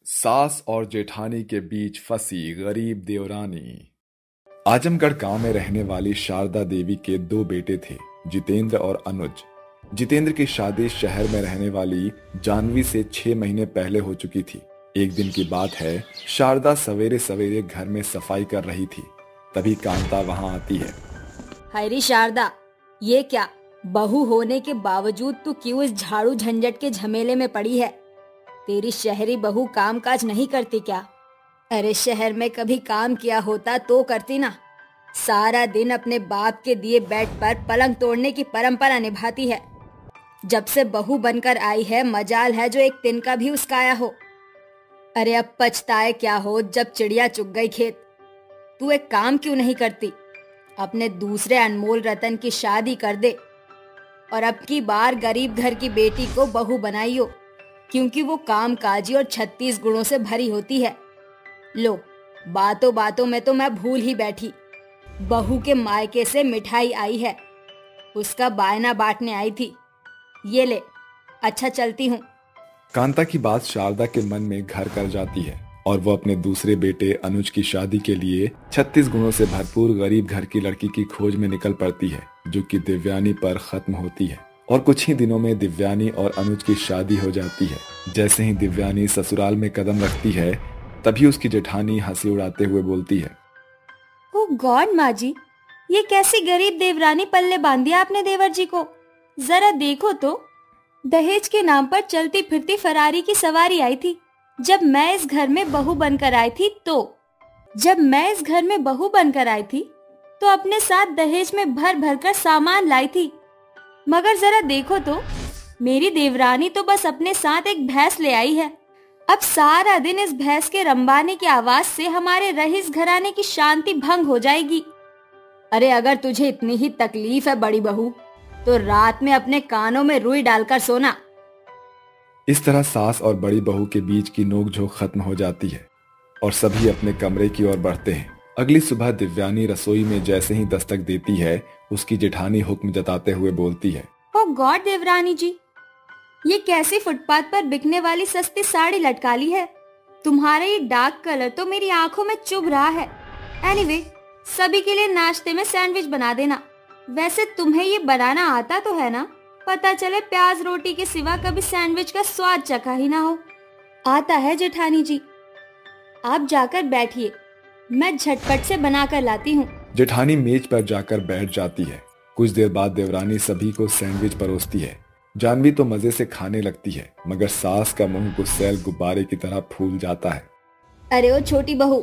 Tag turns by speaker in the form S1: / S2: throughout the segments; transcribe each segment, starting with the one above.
S1: सास और जेठानी के बीच फंसी गरीब देवरानी। आजमगढ़ गांव में रहने वाली शारदा देवी के दो बेटे थे, जितेंद्र और अनुज। जितेंद्र की शादी शहर में रहने वाली जानवी से 6 महीने पहले हो चुकी थी। एक दिन की बात है, शारदा सवेरे सवेरे घर में सफाई कर रही थी, तभी कांता वहां आती है।
S2: हायरी शारदा, ये क्या, बहू होने के बावजूद तू क्यों इस झाड़ू झंझट के झमेले में पड़ी है? तेरी शहरी बहू काम काज नहीं करती क्या? अरे शहर में कभी काम किया होता तो करती ना। सारा दिन अपने बाप के दिए बेड पर पलंग तोड़ने की परंपरा निभाती है। जब से बहू बनकर आई है, मजाल है जो एक दिन का भी उसकाया हो। अरे अब पछताए क्या हो जब चिड़िया चुग गई खेत। तू एक काम क्यों नहीं करती? अपने दूसरे अनमोल रतन की शादी कर दे और अब की बार गरीब घर की बेटी को बहू बनाइयो, क्योंकि वो काम काजी और 36 गुणों से भरी होती है। लो, बातों बातों में तो मैं भूल ही बैठी। बहू के मायके से मिठाई आई है, उसका बायना बांटने आई थी। ये ले, अच्छा चलती हूँ।
S1: कांता की बात शारदा के मन में घर कर जाती है और वो अपने दूसरे बेटे अनुज की शादी के लिए 36 गुणों से भरपूर गरीब घर की लड़की की खोज में निकल पड़ती है, जो कि दिव्यानी पर खत्म होती है। और कुछ ही दिनों में दिव्यानी और अनुज की शादी हो जाती है। जैसे ही दिव्यानी ससुराल में कदम रखती है, तभी उसकी जेठानी हंसी उड़ाते हुए बोलती है,
S2: ओ गॉड माँ जी, ये कैसी गरीब देवरानी पल्ले बांध दिया आपने देवर जी को। जरा देखो तो, दहेज के नाम पर चलती फिरती फरारी की सवारी आई थी जब मैं इस घर में बहू बनकर आई थी। तो अपने साथ दहेज में भर भर कर सामान लाई थी। मगर जरा देखो तो, मेरी देवरानी तो बस अपने साथ एक भैंस ले आई है। अब सारा दिन इस भैंस के रंबाने की आवाज से हमारे रईस घराने की शांति भंग हो जाएगी। अरे अगर तुझे इतनी ही तकलीफ है बड़ी बहू, तो रात में अपने कानों में रुई डालकर सोना।
S1: इस तरह सास और बड़ी बहू के बीच की नोकझोंक खत्म हो जाती है और सभी अपने कमरे की ओर बढ़ते हैं। अगली सुबह दिव्यानी रसोई में जैसे ही दस्तक देती है, उसकी जेठानी हुक्म जताते हुए बोलती है,
S2: ओ गॉड देवरानी जी, ये कैसी फुटपाथ पर बिकने वाली सस्ती साड़ी लटका ली है। तुम्हारा ये डार्क कलर तो मेरी आंखों में चुभ रहा है। एनीवे, सभी के लिए नाश्ते में सैंडविच बना देना। वैसे तुम्हें ये बनाना आता तो है ना? पता चले प्याज रोटी के सिवा कभी सैंडविच का स्वाद चखा ही ना हो। आता है जेठानी जी, आप जाकर बैठिए, मैं झटपट से बना कर लाती हूँ।
S1: जेठानी मेज पर जाकर बैठ जाती है। कुछ देर बाद देवरानी सभी को सैंडविच परोसती है। जानवी तो मजे से खाने लगती है, मगर सास का मुंह गुस्सैल गुब्बारे की तरह फूल जाता है।
S2: अरे ओ छोटी बहू,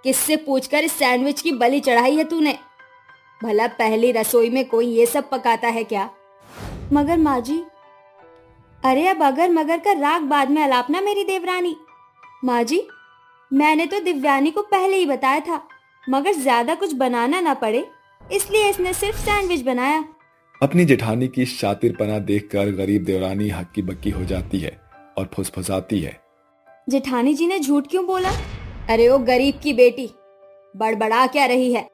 S2: किससे पूछकर इस सैंडविच की बलि चढ़ाई है तूने? भला पहली रसोई में कोई ये सब पकाता है क्या? मगर माँ जी, अरे अब अगर मगर का राग बाद में अलापना मेरी देवरानी। माँ जी, मैंने तो दिव्यानी को पहले ही बताया था, मगर ज्यादा कुछ बनाना ना पड़े इसलिए इसने सिर्फ सैंडविच बनाया।
S1: अपनी जेठानी की शातिरपना देखकर गरीब देवरानी हक्की बक्की हो जाती है और फुसफुसाती है,
S2: जेठानी जी ने झूठ क्यों बोला? अरे ओ गरीब की बेटी, बड़बड़ा क्या रही है?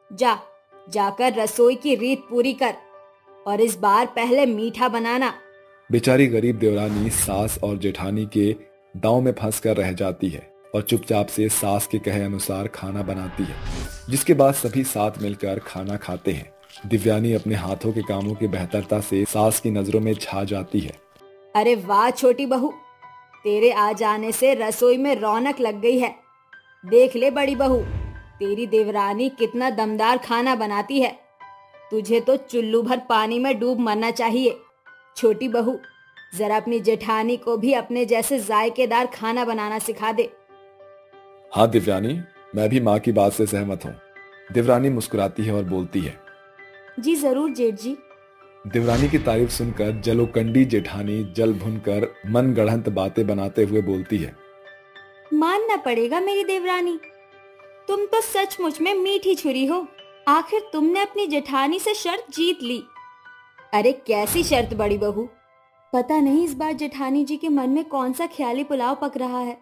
S2: जाकर रसोई की रीत पूरी कर और इस बार पहले मीठा बनाना।
S1: बेचारी गरीब देवरानी सास और जेठानी के दांव में फंसकर रह जाती है और चुपचाप से सास के कहे अनुसार खाना बनाती है, जिसके बाद सभी साथ मिलकर खाना खाते हैं। दिव्यानी अपने हाथों के कामों की बेहतरता से सास की नजरों में छा जाती है।
S2: अरे वाह छोटी बहू, तेरे आ जाने से रसोई में रौनक लग गई है। देख ले बड़ी बहू, तेरी देवरानी कितना दमदार खाना बनाती है। तुझे तो चुल्लू भर पानी में डूब मरना चाहिए। छोटी बहू, जरा अपनी जेठानी को भी अपने जैसे जायकेदार खाना बनाना सिखा दे।
S1: हाँ दिव्यानी, मैं भी माँ की बात से सहमत हूँ। देवरानी मुस्कुराती है और बोलती है,
S2: जी जरूर जेठ जी।
S1: देवरानी की तारीफ सुनकर जलोकंडी जेठानी जल भुनकर मन गढ़ंत बातें बनाते हुए बोलती है,
S2: मानना पड़ेगा मेरी देवरानी, तुम तो सचमुच में मीठी छुरी हो। आखिर तुमने अपनी जेठानी से शर्त जीत ली। अरे कैसी शर्त बड़ी बहू? पता नहीं इस बार जेठानी जी के मन में कौन सा ख्याली पुलाव पक रहा है।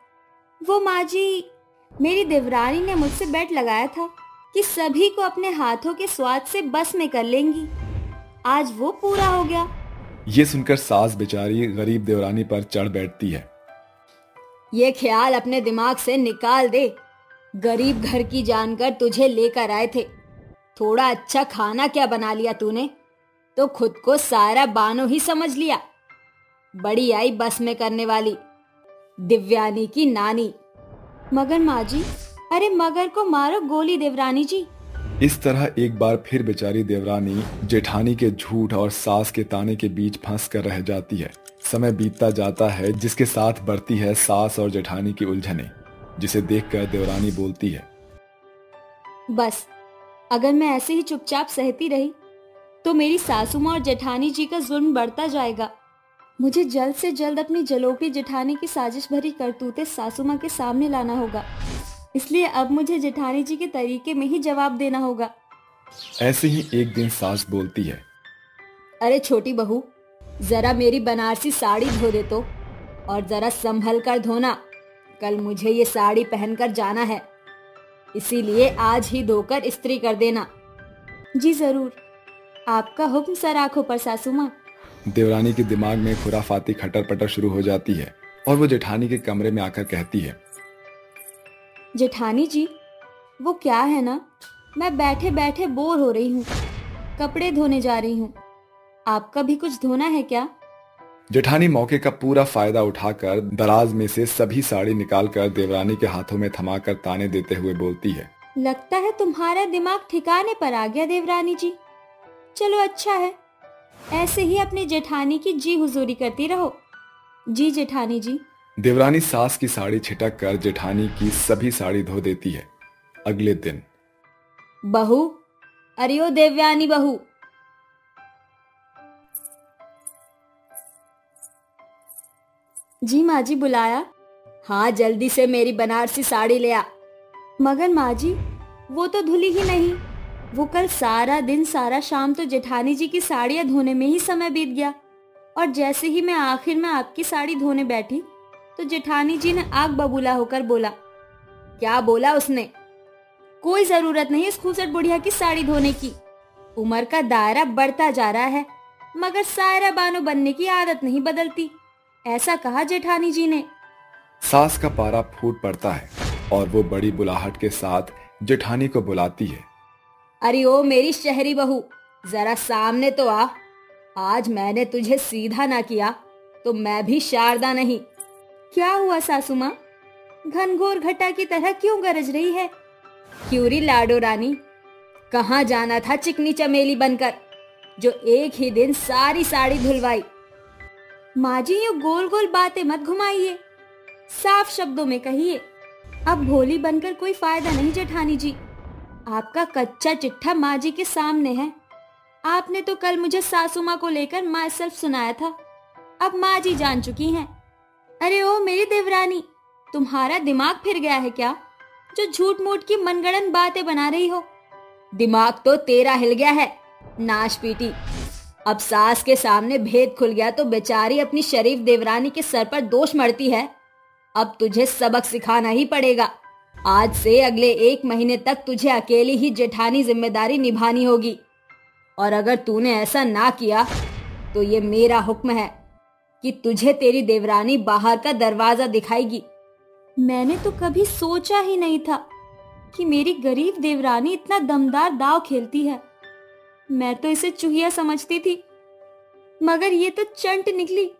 S2: वो माँ जी, मेरी देवरानी ने मुझसे बेट लगाया था कि सभी को अपने हाथों के स्वाद से बस में कर लेंगी। आज वो पूरा हो गया।
S1: ये सुनकर सास बेचारी गरीब देवरानी पर चढ़ बैठती है।
S2: ये ख्याल अपने दिमाग से निकाल दे। गरीब घर की जानकर तुझे लेकर आए थे। थोड़ा अच्छा खाना क्या बना लिया तूने, तो खुद को सारा बानो ही समझ लिया। बड़ी आई बस में करने वाली, दिव्यानी की नानी।
S3: मगर माँ जी, अरे मगर को मारो गोली देवरानी जी।
S1: इस तरह एक बार फिर बेचारी देवरानी जेठानी के झूठ और सास के ताने के बीच फंस कर रह जाती है। समय बीतता जाता है, जिसके साथ बढ़ती है सास और जेठानी की उलझनें, जिसे देखकर देवरानी बोलती है,
S3: बस अगर मैं ऐसे ही चुपचाप सहती रही तो मेरी सासू माँ और जेठानी जी का जुल्म बढ़ता जाएगा। मुझे जल्द से जल्द अपनी जलोकी जेठानी की साजिश भरी करतूतें सासू माँ के सामने लाना होगा। इसलिए अब मुझे जेठानी जी के तरीके में ही जवाब देना होगा।
S1: ऐसे ही एक दिन सास बोलती है,
S2: अरे छोटी बहू, जरा मेरी बनारसी साड़ी धो दे तो, और जरा संभल कर धोना। कल मुझे ये साड़ी पहनकर जाना है, इसीलिए आज ही धोकर इस्त्री कर देना।
S3: जी जरूर, आपका हुक्म सर आंखों पर सासू माँ।
S1: देवरानी के दिमाग में खुराफाती खटर पटर शुरू हो जाती है और वो जेठानी के कमरे में आकर कहती है,
S3: जेठानी जी, वो क्या है ना, मैं बैठे बैठे बोर हो रही हूँ, कपड़े धोने जा रही हूँ। आपका भी कुछ धोना है क्या?
S1: जेठानी मौके का पूरा फायदा उठाकर दराज में से सभी साड़ी निकालकर देवरानी के हाथों में थमाकर ताने देते हुए बोलती है,
S3: लगता है तुम्हारा दिमाग ठिकाने पर आ गया देवरानी जी। चलो अच्छा है, ऐसे ही अपनी जेठानी की जी हुजूरी करती रहो। जी जेठानी जी।
S1: देवरानी सास की साड़ी छिटक कर जेठानी की सभी साड़ी धो देती है। अगले दिन,
S2: बहू, अरे ओ देवयानी बहू।
S3: जी माँ जी, बुलाया?
S2: हाँ, जल्दी से मेरी बनारसी साड़ी ले आ।
S3: मगर माँ जी, वो तो धुली ही नहीं। वो कल सारा दिन सारा शाम तो जेठानी जी की साड़ियाँ धोने में ही समय बीत गया, और जैसे ही मैं आखिर में आपकी साड़ी धोने बैठी तो जेठानी जी ने आग बबूला होकर बोला।
S2: क्या बोला उसने?
S3: कोई जरूरत नहीं इस खूसट बुढ़िया की साड़ी धोने की। उम्र का दायरा बढ़ता जा रहा है, मगर सायरा बानो बनने की आदत नहीं बदलती, ऐसा कहा जेठानी जी ने।
S1: सास का पारा फूट पड़ता है और वो बड़ी बुलाहट के साथ जेठानी को बुलाती है।
S2: अरे ओ मेरी शहरी बहू, जरा सामने तो आ। आज मैंने तुझे सीधा ना किया तो मैं भी शारदा नहीं।
S3: क्या हुआ सासू माँ? घनघोर घटा की तरह क्यों गरज रही है?
S2: क्यूरी लाडो रानी, कहाँ जाना था चिकनी चमेली बनकर, जो एक ही दिन सारी साड़ी धुलवाई।
S3: माँ जी, ये गोल गोल बातें मत घुमाइए, साफ शब्दों में कहिए। अब भोली बनकर कोई फायदा नहीं जेठानी जी। आपका कच्चा चिट्ठा माँ जी के सामने है। आपने तो कल मुझे सासू माँ को लेकर माई सेल्फ सुनाया था, अब माँ जी जान चुकी हैं। अरे ओ मेरी देवरानी, तुम्हारा दिमाग फिर गया है क्या, जो झूठ मूठ की मनगढ़ंत बातें बना रही हो?
S2: दिमाग तो तेरा हिल गया है, नाश पीटी। अब सास के सामने भेद खुल गया तो बेचारी अपनी शरीफ देवरानी के सर पर दोष मढ़ती है। अब तुझे सबक सिखाना ही पड़ेगा। आज से अगले 1 महीने तक तुझे अकेली ही जेठानी जिम्मेदारी निभानी होगी, और अगर तूने ऐसा ना किया तो ये मेरा हुक्म है कि तुझे तेरी देवरानी बाहर का दरवाजा दिखाएगी।
S3: मैंने तो कभी सोचा ही नहीं था कि मेरी गरीब देवरानी इतना दमदार दाव खेलती है। मैं तो इसे चूहिया समझती थी, मगर ये तो चंट निकली।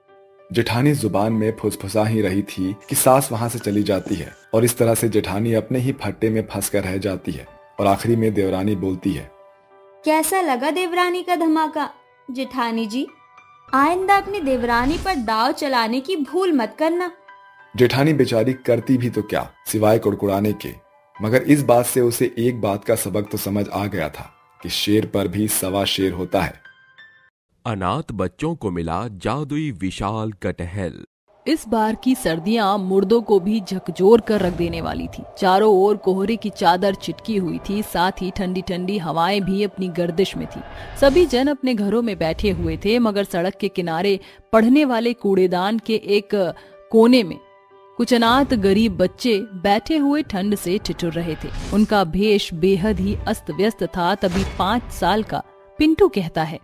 S1: जेठानी जुबान में फुसफुसा ही रही थी कि सास वहां से चली जाती है, और इस तरह से जेठानी अपने ही फट्टे में फंस कर रह जाती है। और आखिरी में देवरानी बोलती है,
S3: कैसा लगा देवरानी का धमाका? जेठानी जी, आइंदा अपनी देवरानी पर दाव चलाने की भूल मत करना।
S1: जेठानी बेचारी करती भी तो क्या, सिवाय कुड़कुड़ाने के। मगर इस बात से उसे एक बात का सबक तो समझ आ गया था कि शेर पर भी सवा शेर होता है।
S4: अनाथ बच्चों को मिला जादुई विशाल कटहल।
S5: इस बार की सर्दियां मुर्दों को भी झकझोर कर रख देने वाली थी। चारों ओर कोहरे की चादर चिटकी हुई थी, साथ ही ठंडी ठंडी हवाएं भी अपनी गर्दिश में थी। सभी जन अपने घरों में बैठे हुए थे, मगर सड़क के किनारे पढ़ने वाले कूड़ेदान के एक कोने में कुछ अनाथ गरीब बच्चे बैठे हुए ठंड से ठिठुर रहे थे। उनका भेष बेहद ही अस्त व्यस्त था। तभी 5 साल का पिंटू कहता है,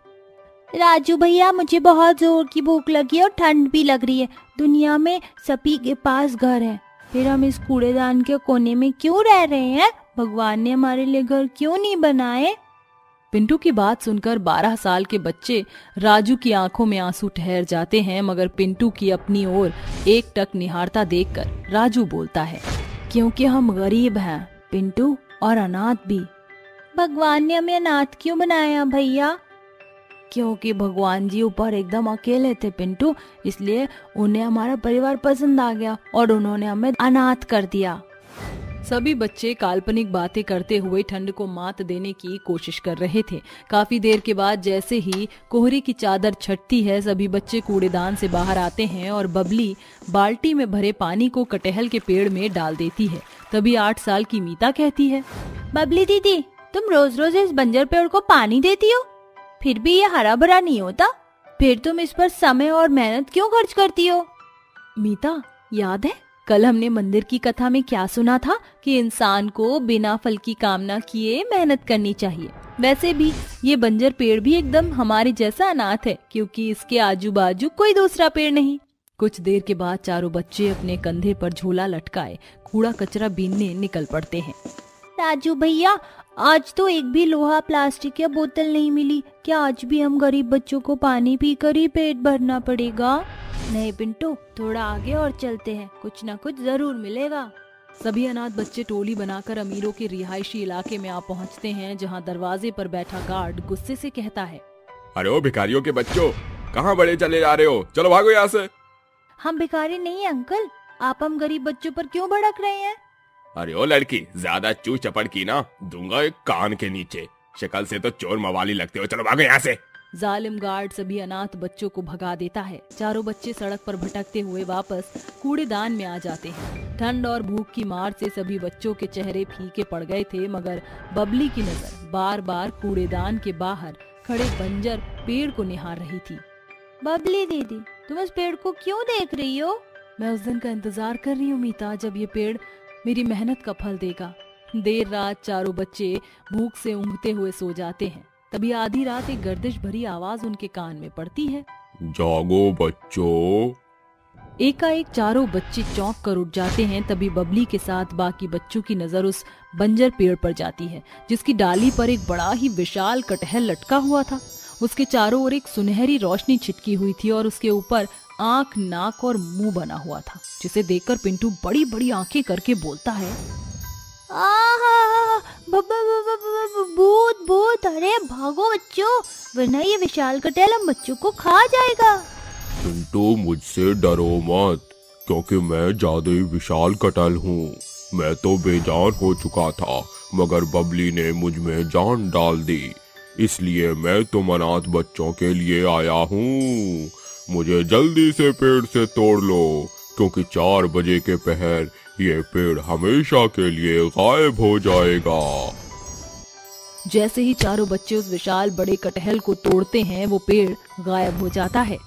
S6: राजू भैया, मुझे बहुत जोर की भूख लगी है और ठंड भी लग रही है,
S3: दुनिया में सभी के पास घर है, फिर हम इस कूड़ेदान के कोने में क्यों रह रहे हैं? भगवान ने हमारे लिए घर क्यों नहीं बनाए?
S5: पिंटू की बात सुनकर 12 साल के बच्चे राजू की आंखों में आंसू ठहर जाते हैं, मगर पिंटू की अपनी ओर एकटक निहारता देखकर राजू बोलता है,
S3: क्योंकि हम गरीब हैं पिंटू, और अनाथ भी। भगवान ने हमें अनाथ क्यों बनाया भैया? क्योंकि भगवान जी ऊपर एकदम अकेले थे पिंटू, इसलिए उन्हें हमारा परिवार पसंद आ गया और उन्होंने हमें अनाथ कर दिया।
S5: सभी बच्चे काल्पनिक बातें करते हुए ठंड को मात देने की कोशिश कर रहे थे। काफी देर के बाद जैसे ही कोहरे की चादर छटती है, सभी बच्चे कूड़ेदान से बाहर आते हैं और बबली बाल्टी में भरे पानी को कटहल के पेड़ में डाल देती है। तभी 8 साल की मीता कहती है,
S3: बबली दीदी, तुम रोज रोज इस बंजर पेड़ को पानी देती हो, फिर भी ये हरा भरा नहीं होता, फिर तुम इस पर समय और मेहनत क्यों खर्च करती हो?
S5: मीता, याद है कल हमने मंदिर की कथा में क्या सुना था कि इंसान को बिना फल की कामना किए मेहनत करनी चाहिए। वैसे भी ये बंजर पेड़ भी एकदम हमारे जैसा अनाथ है, क्योंकि इसके आजू बाजू कोई दूसरा पेड़ नहीं। कुछ देर के बाद चारों बच्चे अपने कंधे पर झोला लटकाए कूड़ा कचरा बीनने निकल पड़ते हैं।
S3: राजू भैया, आज तो एक भी लोहा प्लास्टिक या बोतल नहीं मिली, क्या आज भी हम गरीब बच्चों को पानी पीकर ही पेट भरना पड़ेगा? नहीं पिंटू, थोड़ा आगे और चलते हैं, कुछ ना कुछ जरूर मिलेगा।
S5: सभी अनाथ बच्चे टोली बनाकर अमीरों के रिहायशी इलाके में आ पहुंचते हैं, जहां दरवाजे पर बैठा गार्ड गुस्से से कहता है,
S1: अरे ओ भिखारियों के बच्चों, कहाँ बड़े चले जा रहे हो? चलो भागो यहाँ से।
S3: हम भिखारी नहीं है अंकल, आप हम गरीब बच्चों पर क्यों भड़क रहे हैं?
S1: अरे ओ लड़की, ज्यादा चू चपड़ की ना, दूंगा एक कान के नीचे। शक्ल से तो चोर मवाली लगते हो, चलो भागो यहाँ से।
S5: जालिम गार्ड सभी अनाथ बच्चों को भगा देता है। चारों बच्चे सड़क पर भटकते हुए वापस कूड़ेदान में आ जाते हैं। ठंड और भूख की मार से सभी बच्चों के चेहरे फीके पड़ गए थे, मगर बबली की नजर बार बार कूड़ेदान के बाहर खड़े बंजर पेड़ को निहार रही थी।
S3: बबली दीदी, तुम इस पेड़ को क्यों देख रही हो?
S5: मैं उस दिन का इंतजार कर रही हूँ मीता, जब ये पेड़ मेरी मेहनत का फल देगा। देर रात चारों बच्चे भूख से ऊँघते हुए सो जाते हैं। तभी आधी रात एक गर्दिश भरी आवाज उनके कान में पड़ती है,
S1: जागो बच्चों।
S5: एकाएक चारों बच्चे चौंक कर उठ जाते हैं। तभी बबली के साथ बाकी बच्चों की नजर उस बंजर पेड़ पर जाती है, जिसकी डाली पर एक बड़ा ही विशाल कटहल लटका हुआ था। उसके चारों ओर एक सुनहरी रोशनी छिटकी हुई थी और उसके ऊपर आंख, नाक और मुंह बना हुआ था, जिसे देखकर पिंटू बड़ी बड़ी आंखें करके बोलता है,
S3: भूत भूत, अरे भागो बच्चों, वरना ये विशाल कटहल हम बच्चों को खा जाएगा।
S1: पिंटू, मुझसे डरो मत, क्योंकि मैं जादुई विशाल कटहल हूँ। मैं तो बेजान हो चुका था, मगर बबली ने मुझ में जान डाल दी, इसलिए मैं तुम अनाथ बच्चों के लिए आया हूँ। मुझे जल्दी से पेड़ से तोड़ लो, क्योंकि 4 बजे के पहर ये पेड़ हमेशा के लिए गायब हो जाएगा।
S5: जैसे ही चारों बच्चे उस विशाल बड़े कटहल को तोड़ते हैं, वो पेड़ गायब हो जाता है।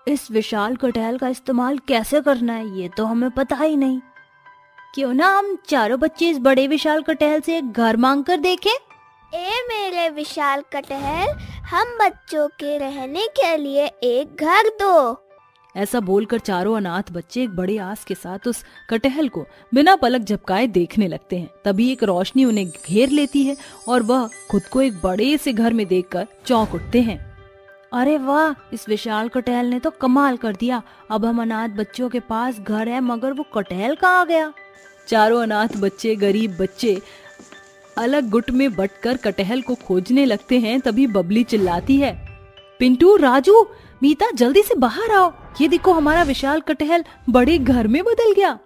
S3: इस विशाल कटहल का इस्तेमाल कैसे करना है ये तो हमें पता ही नहीं। क्यों ना हम चारों बच्चे इस बड़े विशाल कटहल से एक घर मांग कर देखें?
S6: ए मेरे विशाल कटहल, हम बच्चों के रहने के लिए एक घर दो।
S5: ऐसा बोलकर चारों अनाथ बच्चे एक बड़े आस के साथ उस कटहल को बिना पलक झपकाए देखने लगते हैं। तभी एक रोशनी उन्हें घेर लेती है और वह खुद को एक बड़े से घर में देखकर चौंक उठते हैं।
S3: अरे वाह, इस विशाल कटहल ने तो कमाल कर दिया। अब हम अनाथ बच्चों के पास घर है, मगर वो कटहल कहाँ गया?
S5: चारों अनाथ बच्चे, गरीब बच्चे अलग गुट में बंटकर कटहल को खोजने लगते हैं। तभी बबली चिल्लाती है, पिंटू, राजू, मीता, जल्दी से बाहर आओ, ये देखो हमारा विशाल कटहल बड़े घर में बदल गया।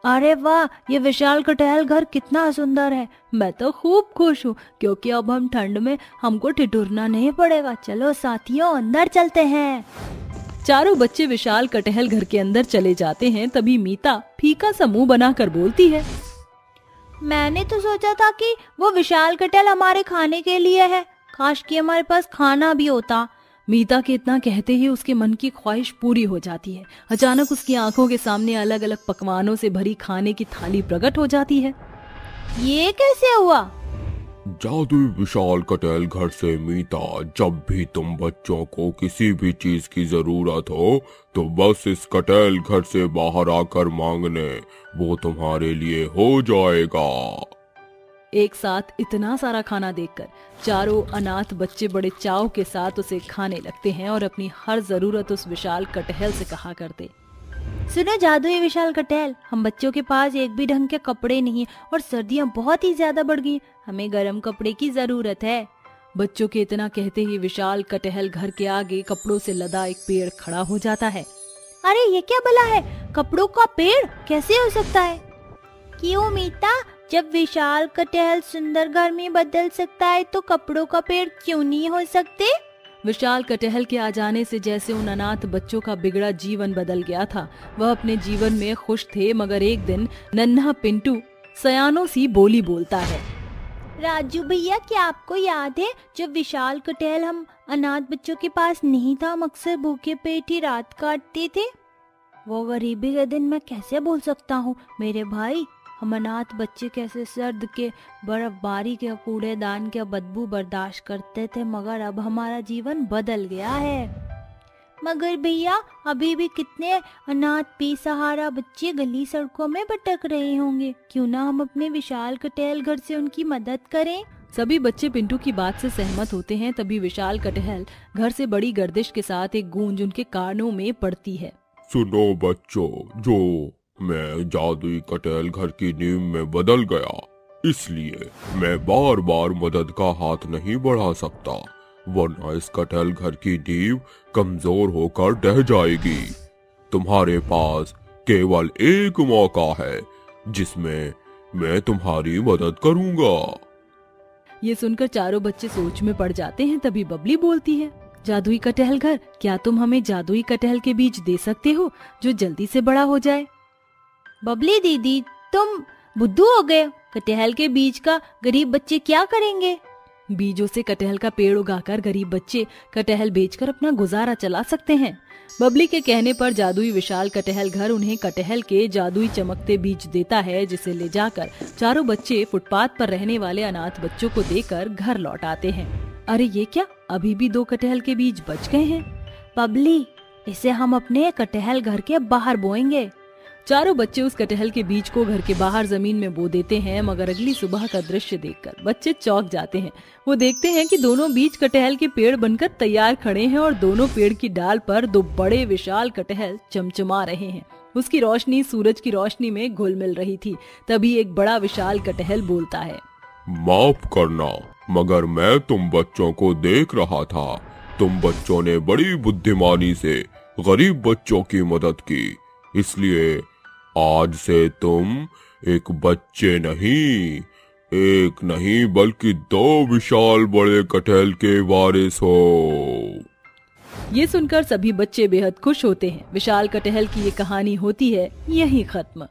S3: अरे वाह, ये विशाल कटहल घर कितना सुंदर है। मैं तो खूब खुश हूँ, क्योंकि अब हम ठंड में हमको ठिठुरना नहीं पड़ेगा। चलो साथियों, अंदर चलते हैं।
S5: चारों बच्चे विशाल कटहल घर के अंदर चले जाते हैं। तभी मीता फीका सा मुंह बनाकर बोलती है,
S3: मैंने तो सोचा था कि वो विशाल कटहल हमारे खाने के लिए है, काश कि हमारे पास खाना भी होता।
S5: मीता के इतना कहते ही उसके मन की ख्वाहिश पूरी हो जाती है। अचानक उसकी आंखों के सामने अलग अलग पकवानों से भरी खाने की थाली प्रकट हो जाती है।
S3: ये कैसे हुआ?
S4: जादुई विशाल कटहल घर से मीता, जब भी तुम बच्चों को किसी भी चीज की जरूरत हो तो बस इस कटहल घर से बाहर आकर मांगने, वो तुम्हारे लिए हो जाएगा।
S5: एक साथ इतना सारा खाना देखकर चारों अनाथ बच्चे बड़े चाव के साथ उसे खाने लगते हैं और अपनी हर जरूरत उस विशाल कटहल से कहा करते।
S7: सुनो जादुई विशाल कटहल, हम बच्चों के पास एक भी ढंग के कपड़े नहीं और सर्दियां बहुत ही ज्यादा बढ़ गई, हमें गर्म कपड़े की जरूरत है।
S5: बच्चों के इतना कहते ही विशाल कटहल घर के आगे कपड़ों से लदा एक पेड़ खड़ा हो जाता है।
S7: अरे ये क्या भला है, कपड़ों का पेड़ कैसे हो सकता है? क्यों मीता, जब विशाल कटहल सुंदर घर में बदल सकता है तो कपड़ों का पेड़ क्यों नहीं हो सकते?
S5: विशाल कटहल के आ जाने से जैसे उन अनाथ बच्चों का बिगड़ा जीवन बदल गया था। वह अपने जीवन में खुश थे, मगर एक दिन नन्हा पिंटू सयानों सी बोली बोलता है।
S7: राजू भैया, क्या आपको याद है जब विशाल कटहल हम अनाथ बच्चों के पास नहीं था, हम अक्सर भूखे पेट ही रात काटते थे? वो गरीबी के दिन मैं कैसे भूल सकता हूँ मेरे भाई। हम अनाथ बच्चे कैसे सर्द के, बर्फबारी के, कूड़ेदान के बदबू बर्दाश्त करते थे, मगर अब हमारा जीवन बदल गया है। मगर भैया, अभी भी कितने अनाथ बेसहारा बच्चे गली सड़कों में भटक रहे होंगे, क्यों ना हम अपने विशाल कटहल घर से उनकी मदद करें?
S5: सभी बच्चे पिंटू की बात से सहमत होते हैं। तभी विशाल कटहल घर से बड़ी गर्दिश के साथ एक गूंज उनके कानों में पड़ती है।
S4: सुनो बच्चों, जो मैं जादुई कटहल घर की नींव में बदल गया, इसलिए मैं बार बार मदद का हाथ नहीं बढ़ा सकता, वरना इस कटहल घर की नींव कमजोर होकर ढह जाएगी। तुम्हारे पास केवल एक मौका है जिसमें मैं तुम्हारी मदद करूंगा।
S5: ये सुनकर चारों बच्चे सोच में पड़ जाते हैं। तभी बबली बोलती है, जादुई कटहल घर, क्या तुम हमें जादुई कटहल के बीज दे सकते हो जो जल्दी से बड़ा हो जाए?
S7: बबली दीदी, तुम बुद्धू हो गए, कटहल के बीज का गरीब बच्चे क्या करेंगे?
S5: बीजों से कटहल का पेड़ उगाकर गरीब बच्चे कटहल बेचकर अपना गुजारा चला सकते हैं। बबली के कहने पर जादुई विशाल कटहल घर उन्हें कटहल के जादुई चमकते बीज देता है, जिसे ले जाकर चारों बच्चे फुटपाथ पर रहने वाले अनाथ बच्चों को देकर घर लौट आते हैं। अरे ये क्या, अभी भी 2 कटहल के बीज बच गए हैं।
S7: बबली, इसे हम अपने कटहल घर के बाहर बोएंगे।
S5: चारों बच्चे उस कटहल के बीज को घर के बाहर जमीन में बो देते हैं, मगर अगली सुबह का दृश्य देखकर बच्चे चौंक जाते हैं। वो देखते हैं कि दोनों बीज कटहल के पेड़ बनकर तैयार खड़े हैं और दोनों पेड़ की डाल पर 2 बड़े विशाल कटहल चमचमा रहे हैं। उसकी रोशनी सूरज की रोशनी में घुल मिल रही थी। तभी एक बड़ा विशाल कटहल बोलता है,
S4: माफ करना, मगर मैं तुम बच्चों को देख रहा था। तुम बच्चों ने बड़ी बुद्धिमानी से गरीब बच्चों की मदद की, इसलिए आज से तुम एक बच्चे नहीं, एक नहीं बल्कि 2 विशाल बड़े कटहल के वारिस हो।
S5: ये सुनकर सभी बच्चे बेहद खुश होते हैं। विशाल कटहल की ये कहानी होती है यहीं खत्म।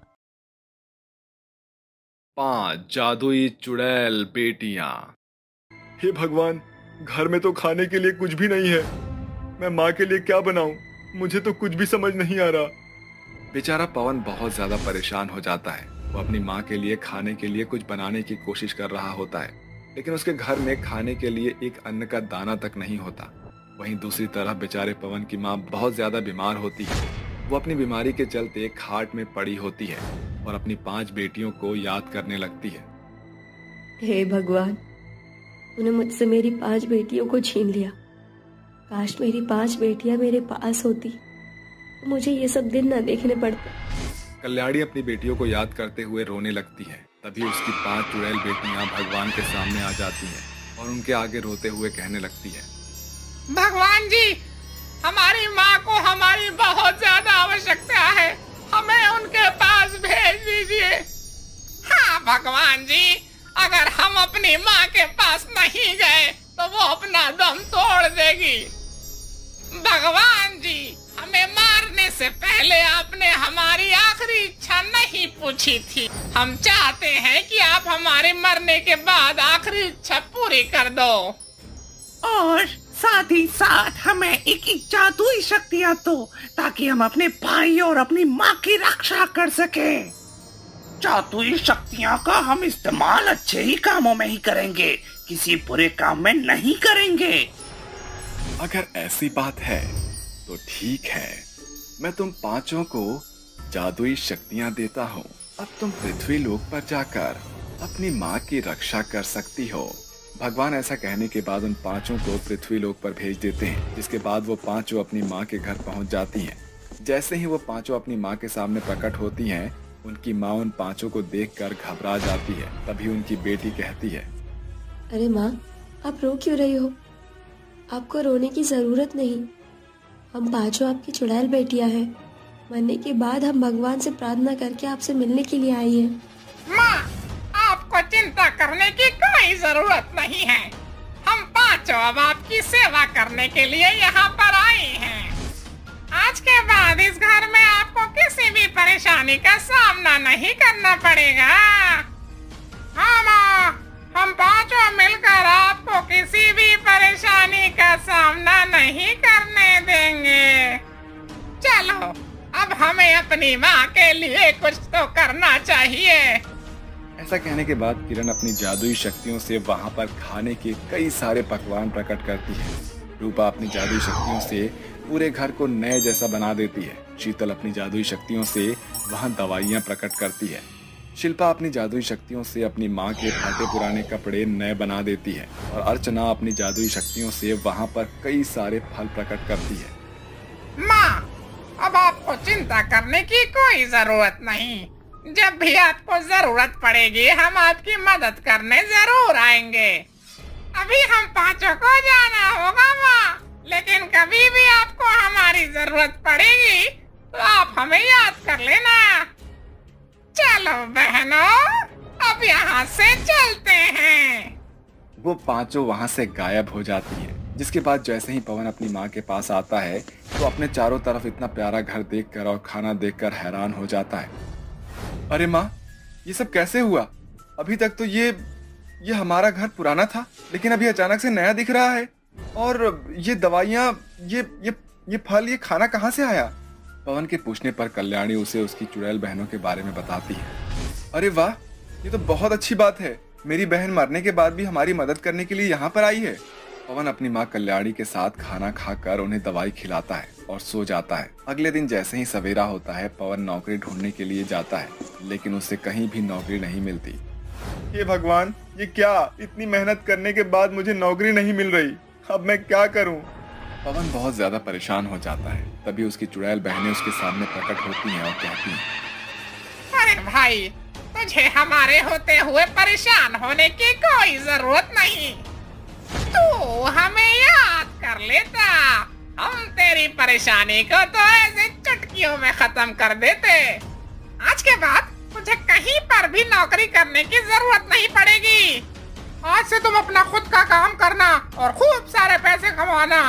S1: 5 जादुई चुड़ैल बेटियां। हे भगवान, घर में तो खाने के लिए कुछ भी नहीं है, मैं माँ के लिए क्या बनाऊं? मुझे तो कुछ भी समझ नहीं आ रहा। बेचारा पवन बहुत ज्यादा परेशान हो जाता है। वो अपनी माँ के लिए खाने के लिए कुछ बनाने की कोशिश कर रहा होता है, लेकिन उसके घर में खाने के लिए एक अन्न का दाना तक नहीं होता। वहीं दूसरी तरफ बेचारे पवन की माँ बहुत ज्यादा बीमार होती है। वो अपनी बीमारी के चलते खाट में पड़ी होती है और अपनी 5 बेटियों को याद करने लगती है।
S8: हे भगवान, तूने मुझसे मेरी 5 बेटियों को छीन लिया। काश मेरी 5 बेटियां मेरे पास होती, मुझे ये सब दिन न देखने पड़ते।
S1: कल्याणी अपनी बेटियों को याद करते हुए रोने लगती है। तभी उसकी 5 चुड़ैल बेटियां भगवान के सामने आ जाती हैं और उनके आगे रोते हुए कहने लगती है,
S9: भगवान जी, हमारी माँ को हमारी बहुत ज्यादा आवश्यकता है, हमें उनके पास भेज दीजिए। हाँ भगवान जी, अगर हम अपनी माँ के पास नहीं गए तो वो अपना दम तोड़ देगी। भगवान जी, हमें मारने से पहले आपने हमारी आखिरी इच्छा नहीं पूछी थी। हम चाहते हैं कि आप हमारे मरने के बाद आखिरी इच्छा पूरी कर दो,
S10: और साथ ही साथ हमें एक जादुई शक्तियाँ दो, ताकि हम अपने भाई और अपनी माँ की रक्षा कर सके। जादुई शक्तियाँ का हम इस्तेमाल अच्छे ही कामों में ही करेंगे, किसी बुरे काम में नहीं करेंगे।
S1: अगर ऐसी बात है तो ठीक है, मैं तुम पांचों को जादुई शक्तियाँ देता हूँ। अब तुम पृथ्वी लोक पर जाकर अपनी माँ की रक्षा कर सकती हो। भगवान ऐसा कहने के बाद उन पांचों को पृथ्वी लोक पर भेज देते हैं, जिसके बाद वो पांचों अपनी माँ के घर पहुंच जाती हैं। जैसे ही वो पांचों अपनी माँ के सामने प्रकट होती हैं, उनकी माँ उन पांचों को देखकर घबरा जाती है। तभी उनकी बेटी कहती है,
S8: अरे माँ, आप रो क्यों रही हो? आपको रोने की जरूरत नहीं। हम पांचों आपकी चुड़ैल बेटियां हैं। मरने के बाद हम भगवान से प्रार्थना करके आपसे मिलने के लिए आई हैं।
S9: माँ, आपको चिंता करने की कोई जरूरत नहीं है। हम पांचों अब आपकी सेवा करने के लिए यहाँ पर आए हैं। आज के बाद इस घर में आपको किसी भी परेशानी का सामना नहीं करना पड़ेगा। हाँ माँ, हम पांचों मिलकर आपको किसी भी परेशानी का सामना नहीं करने देंगे। चलो, अब हमें अपनी माँ के लिए कुछ तो करना चाहिए।
S1: ऐसा कहने के बाद किरण अपनी जादुई शक्तियों से वहाँ पर खाने के कई सारे पकवान प्रकट करती है। रूपा अपनी जादुई शक्तियों से पूरे घर को नए जैसा बना देती है। शीतल अपनी जादुई शक्तियों से वहाँ दवाइयाँ प्रकट करती है। शिल्पा अपनी जादुई शक्तियों से अपनी माँ के फटे पुराने कपड़े नए बना देती है। और अर्चना अपनी जादुई शक्तियों से वहाँ पर कई सारे फल प्रकट करती है।
S9: माँ, अब आपको चिंता करने की कोई जरूरत नहीं। जब भी आपको जरूरत पड़ेगी हम आपकी मदद करने जरूर आएंगे। अभी हम पांचों को जाना होगा माँ, लेकिन कभी भी आपको हमारी जरूरत पड़ेगी तो आप हमें याद कर लेना। चलो बहनों, अब यहाँ से चलते हैं।
S1: वो पांचों वहाँ से गायब हो जाती है। जिसके बाद जैसे ही पवन अपनी माँ के पास आता है तो अपने चारों तरफ इतना प्यारा घर देखकर और खाना देखकर हैरान हो जाता है। अरे माँ, ये सब कैसे हुआ? अभी तक तो ये हमारा घर पुराना था, लेकिन अभी अचानक से नया दिख रहा है। और ये दवाइयाँ, ये फल, ये खाना कहाँ से आया? पवन के पूछने पर कल्याणी उसे उसकी चुड़ैल बहनों के बारे में बताती है। अरे वाह, ये तो बहुत अच्छी बात है। मेरी बहन मरने के बाद भी हमारी मदद करने के लिए यहाँ पर आई है। पवन अपनी माँ कल्याणी के साथ खाना खाकर उन्हें दवाई खिलाता है और सो जाता है। अगले दिन जैसे ही सवेरा होता है, पवन नौकरी ढूंढने के लिए जाता है, लेकिन उसे कहीं भी नौकरी नहीं मिलती। ये भगवान, ये क्या? इतनी मेहनत करने के बाद मुझे नौकरी नहीं मिल रही। अब मैं क्या करूं? पवन बहुत ज्यादा परेशान हो जाता है। तभी उसकी चुड़ैल बहनें उसके सामने प्रकट होती हैं और कहती हैं,
S9: अरे भाई, तुझे हमारे होते हुए परेशान होने की कोई जरूरत नहीं। तू हमें याद कर लेता, हम तेरी परेशानी को तो ऐसे चुटकियों में खत्म कर देते। आज के बाद तुझे कहीं पर भी नौकरी करने की जरूरत नहीं पड़ेगी। आज से तुम अपना खुद का काम करना और खूब सारे पैसे कमाना।